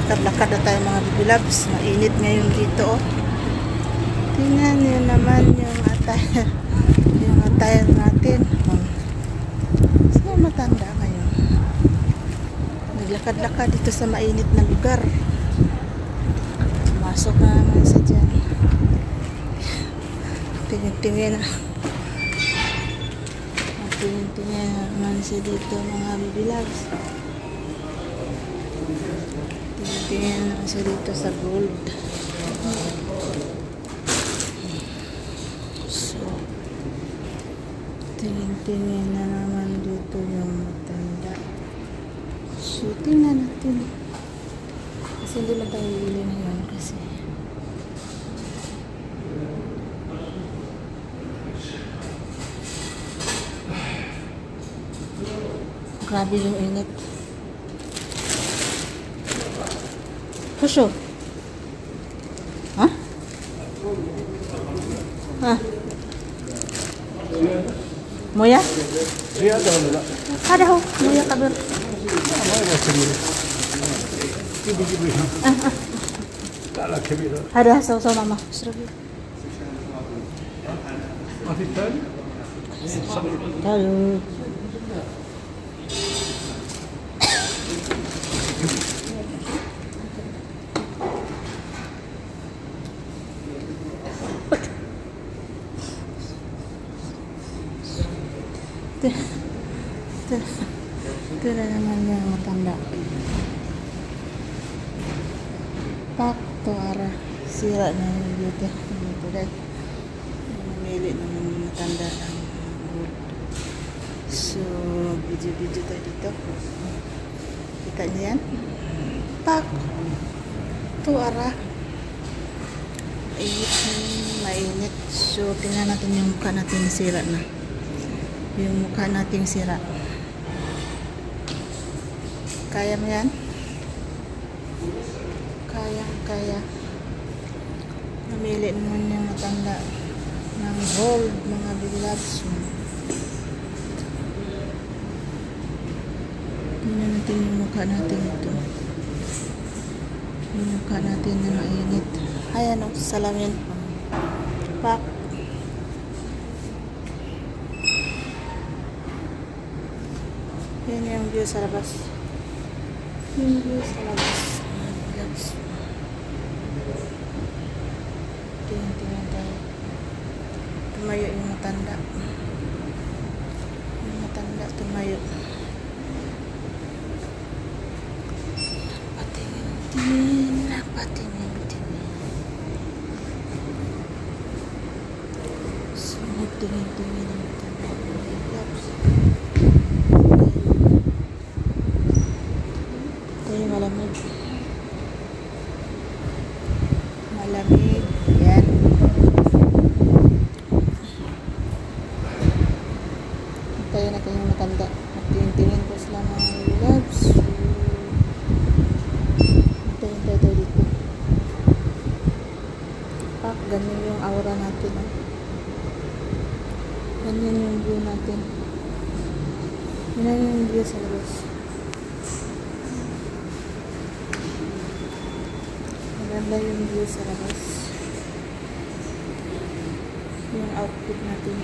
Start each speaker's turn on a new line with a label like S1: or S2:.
S1: Lakad-lakad na tayo mga baby loves. Mainit ngayon dito, oh. Tingnan nyo naman yung attire. Yung attire natin. Sino matanda ngayon? Naglakad-lakad dito sa mainit na lugar. Masok na naman siya dyan. Tingin-tingin na. Tingin-tingin na naman siya dito mga baby loves. Tingin-tingin na siya dito sa gold. So, tingin-tingin na naman dito yung matanda. So, tingnan natin. Kasi hindi man tayo bibili ngayon kasi grabe yung init. Puso. Ha? Ha? Moya? Ada ho, moya kabar. Ada saw mama. Halo. Ito na naman yung matanda. Pak to ara. Sira na yung dito. Dito dahil namili naman yung matanda ng gold. So, video-video tayo dito. Kita niyo yan? Pak to ara. Mainit. So, tingnan natin yung mukha natin sira na. Yung mukha nating sira. Kaya mo yan? Kaya. Namili naman yung matanda ng gold, mga baby loves. Tingnan natin yung mukha natin ito. Yung mukha natin na mainit. Ayan o, salamin. Pak. Yan yung view sa labas. Yung view sa labas. Tingnan tayo. Tumayo yung matanda. Yung matanda tumayo. Napatingin. So, nagtingin-tingin ang matanda. Malamig. Yan. Hintayin natin yung matanda. Tingin-tingin ko sila mga loves. Hintayin tayo dito. Pak, ganyan yung aura natin. Ganyan yung view natin. Ganyan yung view sa labas. Maganda yung view sa labas. Yung outfit natin.